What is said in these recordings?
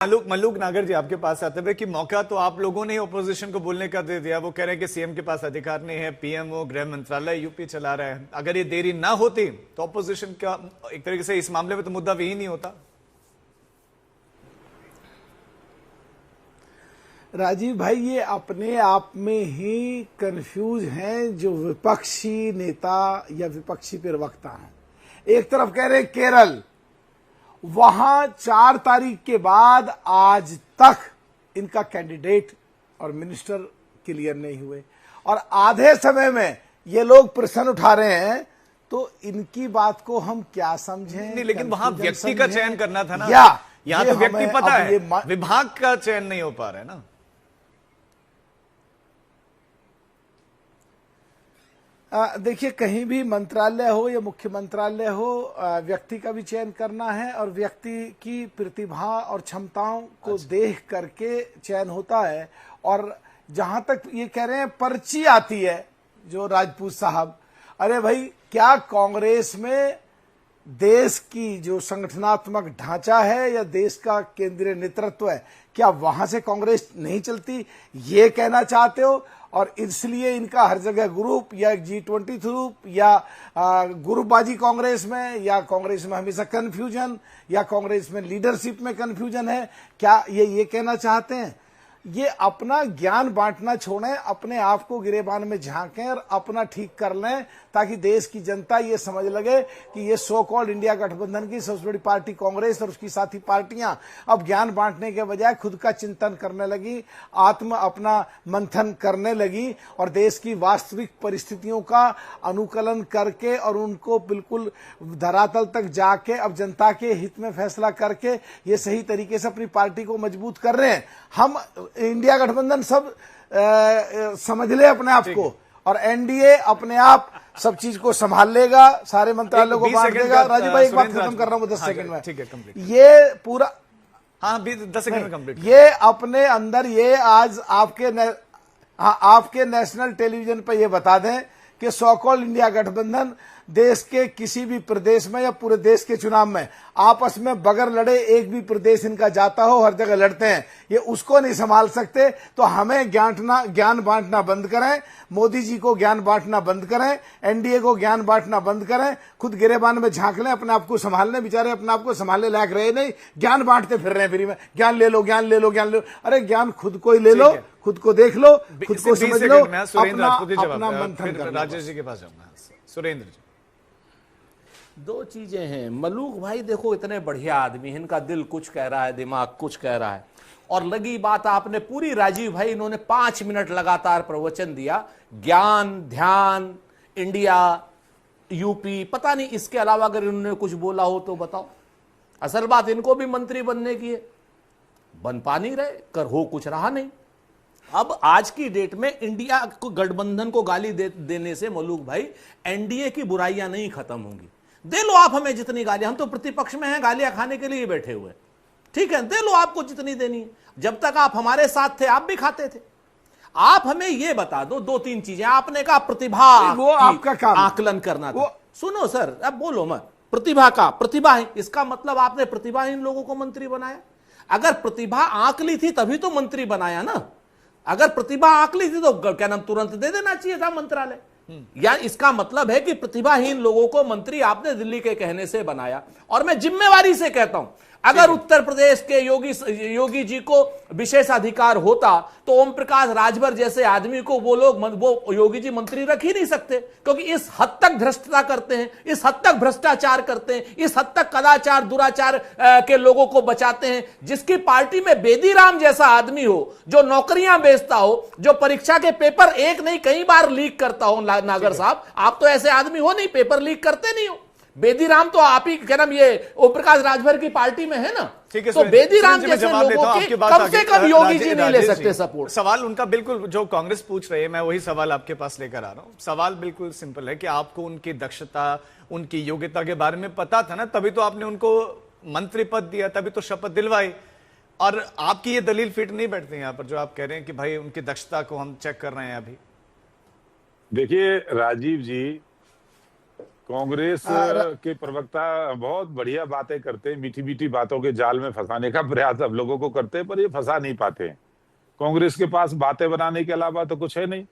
मल्लुक नागर जी, आपके पास आते हुए कि मौका तो आप लोगों ने ऑपोजिशन को बोलने का दे दिया। वो कह रहे हैं कि सीएम के पास अधिकार नहीं है, पीएमओ गृह मंत्रालय यूपी चला रहा है। अगर ये देरी ना होती तो ऑपोजिशन का एक तरीके से इस मामले में तो मुद्दा भी नहीं होता। राजीव भाई, ये अपने आप में ही कंफ्यूज हैं जो विपक्षी नेता या विपक्षी प्रवक्ता हैं। एक तरफ कह रहे हैं केरल, वहां 4 तारीख के बाद आज तक इनका कैंडिडेट और मिनिस्टर क्लियर नहीं हुए, और आधे समय में ये लोग प्रश्न उठा रहे हैं। तो इनकी बात को हम क्या समझें? नहीं, लेकिन वहां व्यक्ति का चयन करना था ना। यहाँ तो व्यक्ति पता है, विभाग का चयन नहीं हो पा रहा है ना। देखिए, कहीं भी मंत्रालय हो या मुख्य मंत्रालय हो, व्यक्ति का भी चयन करना है और व्यक्ति की प्रतिभा और क्षमताओं को देख करके चयन होता है। और जहां तक ये कह रहे हैं पर्ची आती है जो राजपूत साहब, अरे भाई, क्या कांग्रेस में देश की जो संगठनात्मक ढांचा है या देश का केंद्रीय नेतृत्व है, क्या वहां से कांग्रेस नहीं चलती, ये कहना चाहते हो? और इसलिए इनका हर जगह ग्रुप या G20 ग्रुप या ग्रुपबाजी कांग्रेस में, या कांग्रेस में हमेशा कंफ्यूजन, या कांग्रेस में लीडरशिप में कंफ्यूजन है, क्या ये कहना चाहते हैं? ये अपना ज्ञान बांटना छोड़ें, अपने आप को गिरेबान में झांकें और अपना ठीक कर लें, ताकि देश की जनता ये समझ लगे कि ये सो कॉल्ड इंडिया गठबंधन की सबसे बड़ी पार्टी कांग्रेस और उसकी साथी पार्टियां अब ज्ञान बांटने के बजाय खुद का चिंतन करने लगी, अपना मंथन करने लगी और देश की वास्तविक परिस्थितियों का अनुकलन करके और उनको बिल्कुल धरातल तक जाके अब जनता के हित में फैसला करके ये सही तरीके से अपनी पार्टी को मजबूत कर रहे हैं। हम इंडिया गठबंधन सब समझ ले अपने आप को, और एनडीए अपने आप सब चीज को संभाल लेगा, सारे मंत्रालयों को बांट देगा। राजीव भाई, एक बात खत्म कर रहा हूं 10 सेकंड में। ठीक है, कंप्लीट। ये पूरा 10 सेकंड में कंप्लीट। ये अपने अंदर ये आज आपके नेशनल टेलीविजन पर ये बता दें कि सो कॉल्ड इंडिया गठबंधन देश के किसी भी प्रदेश में या पूरे देश के चुनाव में आपस में बगैर लड़े एक भी प्रदेश इनका जाता हो, हर जगह लड़ते हैं, ये उसको नहीं संभाल सकते। तो हमें ज्ञान बांटना बंद करें, मोदी जी को ज्ञान बांटना बंद करें, एनडीए को ज्ञान बांटना बंद करें, खुद गिरेबान में झांक लें, अपने आप को संभालने, बेचारे अपने आप को संभालने लायक रहे नहीं, ज्ञान बांटते फिर रहे हैं फ्री में, ज्ञान ले लो, ज्ञान ले लो, ज्ञान ले लो। अरे ज्ञान खुद को ही ले लो, खुद को देख लो, खुद को समझ लो, अपना मंथन कर लो। राजेश जी के पास जाऊंगा। सुरेंद्र जी, 2 चीजें हैं। मलूक भाई देखो, इतने बढ़िया आदमी हैं, इनका दिल कुछ कह रहा है, दिमाग कुछ कह रहा है। और लगी बात आपने पूरी, राजीव भाई इन्होंने 5 मिनट लगातार प्रवचन दिया, ज्ञान, ध्यान, इंडिया, यूपी, पता नहीं इसके अलावा अगर इन्होंने कुछ बोला हो तो बताओ। असल बात इनको भी मंत्री बनने की है, बन पा नहीं रहे, कर हो कुछ रहा नहीं। अब आज की डेट में इंडिया को गठबंधन को गाली देने से मलूक भाई एनडीए की बुराइयां नहीं खत्म होंगी। दे लो आप हमें जितनी गालियां, हम तो प्रतिपक्ष में हैं, गालियां खाने के लिए बैठे हुए, ठीक है, दे लो आपको जितनी देनी है। जब तक आप हमारे साथ थे आप भी खाते थे। आप हमें ये बता दो 2-3 चीजें। आपने कहा प्रतिभा, वो आपका काम, आकलन करना था। सुनो सर, अब बोलो मत। प्रतिभा है, इसका मतलब आपने प्रतिभाहीन लोगों को मंत्री बनाया। अगर प्रतिभा आंक ली थी तभी तो मंत्री बनाया ना। अगर प्रतिभा आंक ली थी तो क्या नाम तुरंत दे देना चाहिए था मंत्रालय। या इसका मतलब है कि प्रतिभाहीन लोगों को मंत्री आपने दिल्ली के कहने से बनाया। और मैं जिम्मेवारी से कहता हूं, अगर उत्तर प्रदेश के योगी जी को विशेषाधिकार होता तो ओम प्रकाश राजभर जैसे आदमी को वो योगी जी मंत्री रख ही नहीं सकते, क्योंकि इस हद तक भ्रष्टता करते हैं, इस हद तक भ्रष्टाचार करते हैं, इस हद तक कदाचार दुराचार के लोगों को बचाते हैं। जिसकी पार्टी में बेदीराम जैसा आदमी हो, जो नौकरियां बेचता हो, जो परीक्षा के पेपर एक नहीं कई बार लीक करता हो। नागर साहब, आप तो ऐसे आदमी हो नहीं, पेपर लीक करते नहीं हो। बेदीराम तो आप ही क्या नाम, ये ओम प्रकाश राजभर की पार्टी में है ना। तो बेदीराम जैसे लोगों की कम से कम योगी जी नहीं ले सकते सपोर्ट। सवाल उनका बिल्कुल जो कांग्रेस पूछ रही है, मैं वही सवाल आपके पास लेकर आ रहा हूं। सवाल बिल्कुल सिंपल है कि आपको उनकी दक्षता, उनकी योग्यता के बारे में पता था ना, तभी तो आपने उनको मंत्री पद दिया, तभी तो शपथ दिलवाई। और आपकी ये दलील फिट नहीं बैठती यहां पर, जो आप कह रहे हैं कि भाई उनकी दक्षता को हम चेक कर रहे हैं अभी। देखिए राजीव जी, कांग्रेस के प्रवक्ता बहुत बढ़िया बातें करते हैं, मीठी मीठी बातों के जाल में फंसाने का प्रयास अब लोगों को करते हैं, पर ये फंसा नहीं पाते हैं। कांग्रेस के पास बातें बनाने के अलावा तो कुछ है नहीं।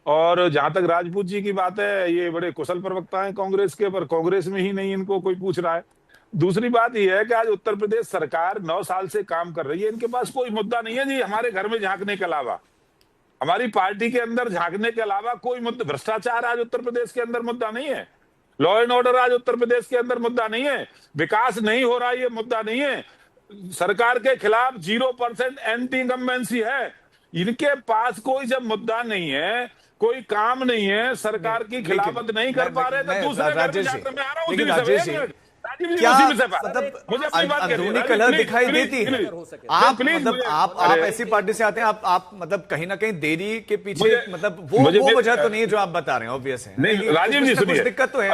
और जहां तक राजपूत जी की बात है, ये बड़े कुशल प्रवक्ता हैं कांग्रेस के, पर कांग्रेस में ही नहीं इनको कोई पूछ रहा है। दूसरी बात यह है कि आज उत्तर प्रदेश सरकार 9 साल से काम कर रही है, इनके पास कोई मुद्दा नहीं है जी हमारे घर में झांकने के अलावा, हमारी पार्टी के अंदर झांकने के अलावा कोई मुद्दा। भ्रष्टाचार आज उत्तर प्रदेश के अंदर मुद्दा नहीं है, लॉ एंड ऑर्डर आज उत्तर प्रदेश के अंदर मुद्दा नहीं है, विकास नहीं हो रहा ये मुद्दा नहीं है, सरकार के खिलाफ 0% एंटी इनकम्बेंसी है। इनके पास कोई जब मुद्दा नहीं है, कोई काम नहीं है, सरकार की खिलाफत नहीं कर पा रहे, तो दूसरे घर में जाकर मैं आ रहा हूँ उसी विषय पे। क्या मतलब अंदरूनी कलह दिखाई देती है? आप मतलब आप ऐसी पार्टी से आते हैं, आप मतलब कहीं ना कहीं देरी के पीछे मतलब वो वजह तो नहीं है जो आप बता रहे हैं, ऑब्वियस है। नहीं राजीव जी सुनिए, दिक्कत तो है।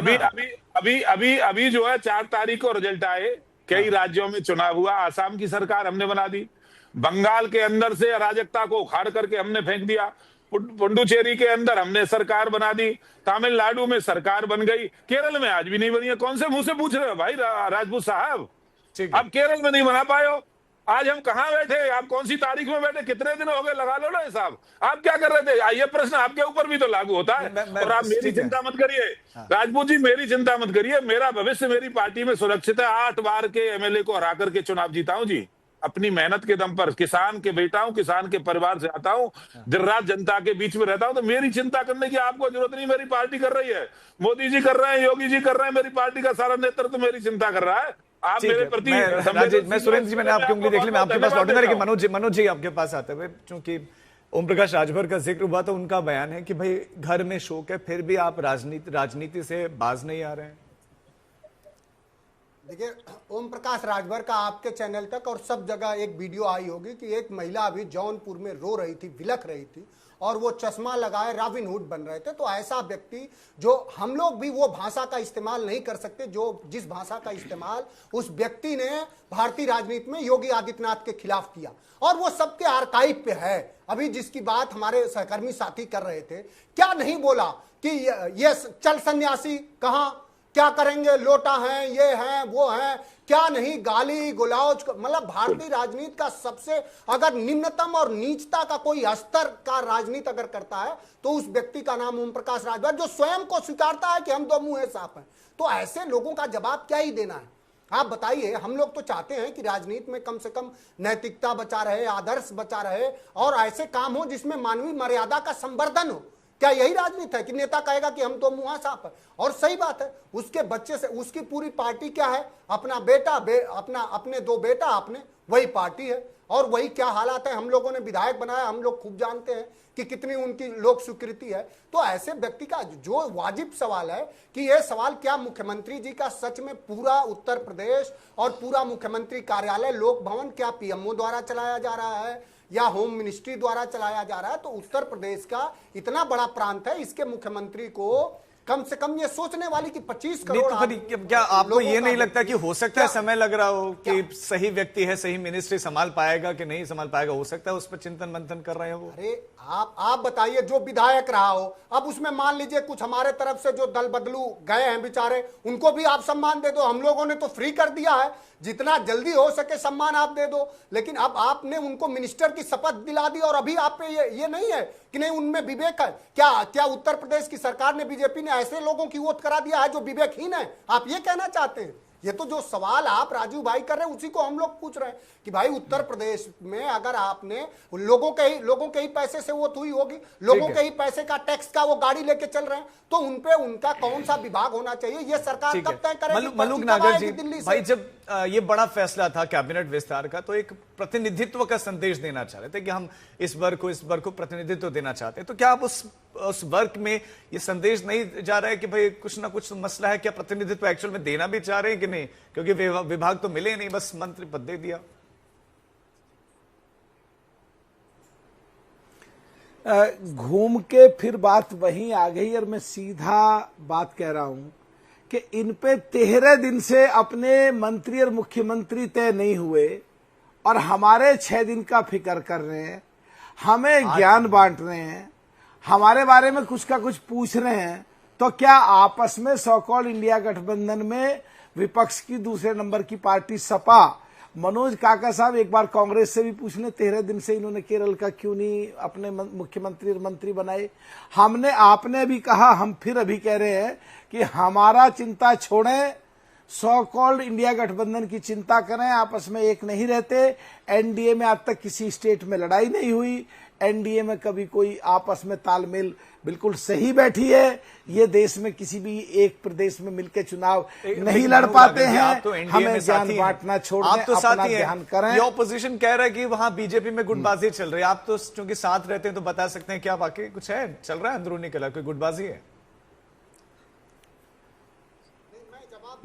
अभी जो है 4 तारीख को रिजल्ट आए, कई राज्यों में चुनाव हुआ, आसाम की सरकार हमने बना दी, बंगाल के अंदर से अराजकता को उखाड़ करके हमने फेंक दिया, पुडुचेरी के अंदर हमने सरकार बना दी, तमिलनाडु में सरकार बन गई, केरल में आज भी नहीं बनी है। कौन से मुंह से पूछ रहे हो भाई राजपूत साहब? अब केरल में नहीं बना पाए हो, आज हम कहां बैठे, आप कौन सी तारीख में बैठे, कितने दिन हो गए, लगा लो ना हिसाब। आप क्या कर रहे थे? ये प्रश्न आपके ऊपर भी तो लागू होता है। और आप मेरी चिंता मत करिए राजपूत जी, मेरी चिंता मत करिए, मेरा भविष्य मेरी पार्टी में सुरक्षित है। 8 बार के एमएलए को हरा करके चुनाव जीता हूं जी, अपनी मेहनत के दम पर। किसान के बेटा हूं, किसान के परिवार से आता हूं, दिन रात जनता के बीच में रहता हूं, तो मेरी चिंता करने की आपको जरूरत नहीं। मेरी पार्टी कर रही है, मोदी जी कर रहे हैं, योगी जी कर रहे हैं, मेरी पार्टी का सारा नेतृत्व मेरी चिंता कर रहा है। आप मेरे प्रति मैं सुरेंद्र जी, मैंने आपकी उंगली देख ली, मैं आपके पास लौटूंगा, लेकिन मनोज जी आपके पास आते हुए, चूंकि ओम प्रकाश राजभर का जिक्र हुआ, तो उनका बयान है कि भाई घर में शोक है, फिर भी आप राजनीति से बाज नहीं आ रहे हैं। देखिए, ओम प्रकाश राजभर का आपके चैनल तक और सब जगह एक वीडियो आई होगी कि एक महिला अभी जौनपुर में रो रही थी, विलख रही थी, और वो चश्मा लगाए रॉबिन हुड बन रहे थे। तो ऐसा व्यक्ति, जो हम लोग भी वो भाषा का इस्तेमाल नहीं कर सकते जो जिस भाषा का इस्तेमाल उस व्यक्ति ने भारतीय राजनीति में योगी आदित्यनाथ के खिलाफ किया, और वो सबके आर्काइव पे है। अभी जिसकी बात हमारे सहकर्मी साथी कर रहे थे, क्या नहीं बोला कि ये चल सन्यासी कहाँ, क्या करेंगे, लोटा है, ये है, वो है, क्या नहीं, गाली गुलाज, मतलब भारतीय राजनीति का सबसे अगर निम्नतम और नीचता का कोई स्तर का राजनीति अगर करता है तो उस व्यक्ति का नाम ओम प्रकाश राजभर, जो स्वयं को स्वीकारता है कि हम दो मुंह साफ हैं। तो ऐसे लोगों का जवाब क्या ही देना है? आप बताइए। हम लोग तो चाहते हैं कि राजनीति में कम से कम नैतिकता बचा रहे, आदर्श बचा रहे, और ऐसे काम हो जिसमें मानवीय मर्यादा का संवर्धन हो। क्या यही राजनीति है कि नेता कहेगा कि हम तो मुंह साफ है? और सही बात है, उसके बच्चे से उसकी पूरी पार्टी क्या है, अपना बेटा अपने 2 बेटा, अपने वही पार्टी है, और वही क्या हालात है। हम लोगों ने विधायक बनाया, हम लोग खूब जानते हैं कि कितनी उनकी लोक स्वीकृति है। तो ऐसे व्यक्ति का जो वाजिब सवाल है कि यह सवाल, क्या मुख्यमंत्री जी का सच में पूरा उत्तर प्रदेश और पूरा मुख्यमंत्री कार्यालय, लोक भवन, क्या पीएमओ द्वारा चलाया जा रहा है या होम मिनिस्ट्री द्वारा चलाया जा रहा है? तो उत्तर प्रदेश का इतना बड़ा प्रांत है, इसके मुख्यमंत्री को कम से कम ये सोचने वाली कि 25 करोड़। क्या आपको ये नहीं लगता कि हो सकता है समय लग रहा हो कि सही व्यक्ति है, सही मिनिस्ट्री संभाल पाएगा कि नहीं संभाल पाएगा? हो सकता है उस पर चिंतन मंथन कर रहे हो वो। अरे आप बताइए, जो विधायक रहा हो, अब उसमें मान लीजिए कुछ हमारे तरफ से जो दल बदलू गए हैं बेचारे, उनको भी आप सम्मान दे दो। हम लोगों ने तो फ्री कर दिया है, जितना जल्दी हो सके सम्मान आप दे दो। लेकिन अब आपने उनको मिनिस्टर की शपथ दिला दी, और अभी आप पे ये नहीं है कि नहीं उनमें विवेक है। क्या उत्तर प्रदेश की सरकार ने, बीजेपी ने ऐसे लोगों की वोट करा दिया है जो विवेकहीन है? आप ये कहना चाहते हैं? ये तो जो सवाल आप राजू भाई कर रहे हैं उसी को हम लोग पूछ रहे हैं कि भाई उत्तर प्रदेश में अगर आपने लोगों के ही पैसे से वोट हुई होगी, लोगों के ही पैसे का टैक्स का वो गाड़ी लेके चल रहे हैं, तो उनपे उनका कौन सा विभाग होना चाहिए ये सरकार कब तय करेगी? मलूक नागर जी, भाई जब ये बड़ा फैसला था कैबिनेट विस्तार का, तो एक प्रतिनिधित्व का संदेश देना चाह रहे थे कि हम इस वर्ग को प्रतिनिधित्व देना चाहते हैं। तो क्या आप उस वर्ग में ये संदेश नहीं जा रहा है कि भाई कुछ ना कुछ मसला है? क्या प्रतिनिधित्व एक्चुअल में देना भी चाह रहे हैं कि नहीं? क्योंकि विभाग तो मिले नहीं, बस मंत्री पद दे दिया। घूम के फिर बात वहीं आ गई, और मैं सीधा बात कह रहा हूं कि इन पे 13 दिन से अपने मंत्री और मुख्यमंत्री तय नहीं हुए, और हमारे 6 दिन का फिक्र कर रहे हैं, हमें ज्ञान बांट रहे हैं, हमारे बारे में कुछ का कुछ पूछ रहे हैं। तो क्या आपस में सो कॉल्ड इंडिया गठबंधन में विपक्ष की दूसरे नंबर की पार्टी सपा, मनोज काका साहब एक बार कांग्रेस से भी पूछ लें 13 दिन से इन्होंने केरल का क्यों नहीं अपने मुख्यमंत्री और मंत्री बनाए। हमने आपने भी कहा, हम फिर अभी कह रहे हैं कि हमारा चिंता छोड़ें, सो कॉल्ड इंडिया गठबंधन की चिंता करें, आपस में एक नहीं रहते। एनडीए में आज तक किसी स्टेट में लड़ाई नहीं हुई, एनडीए में कभी कोई आपस में तालमेल बिल्कुल सही बैठी है। ये देश में किसी भी एक प्रदेश में मिलकर चुनाव नहीं लड़ पाते हैं। तो हमें ज्ञान बांटना छोड़ आप तो अपना ध्यान करें। ये ऑपोजिशन कह रहा है कि वहां बीजेपी में गुटबाजी चल रही है, आप तो चूंकि साथ रहते हैं तो बता सकते हैं क्या वाकई कुछ है, चल रहा है अंदरूनी कलह, कोई गुटबाजी है?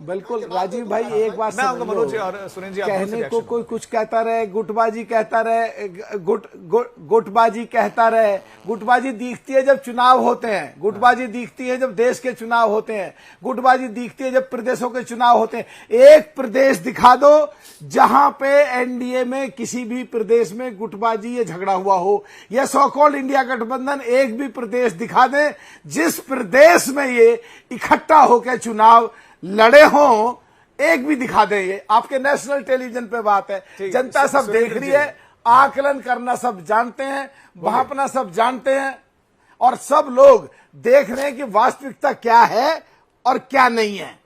बिल्कुल राजीव भाई, एक बात मैं आपको मनोज जी और सुरेंद्र जी कहने को कोई कुछ कहता रहे, गुटबाजी कहता रहे, गुटबाजी कहता रहे। गुटबाजी दिखती है जब चुनाव होते हैं, गुटबाजी दिखती है जब देश के चुनाव होते हैं, गुटबाजी दिखती है जब प्रदेशों के चुनाव होते हैं। एक प्रदेश दिखा दो जहां पे एनडीए में किसी भी प्रदेश में गुटबाजी या झगड़ा हुआ हो, या सो कॉल्ड इंडिया गठबंधन एक भी प्रदेश दिखा दे जिस प्रदेश में ये इकट्ठा होकर चुनाव लड़े हों, एक भी दिखा दे। ये आपके नेशनल टेलीविजन पे बात है, जनता सब देख रही है, आकलन करना सब जानते हैं, भांपना सब जानते हैं, और सब लोग देख रहे हैं कि वास्तविकता क्या है और क्या नहीं है।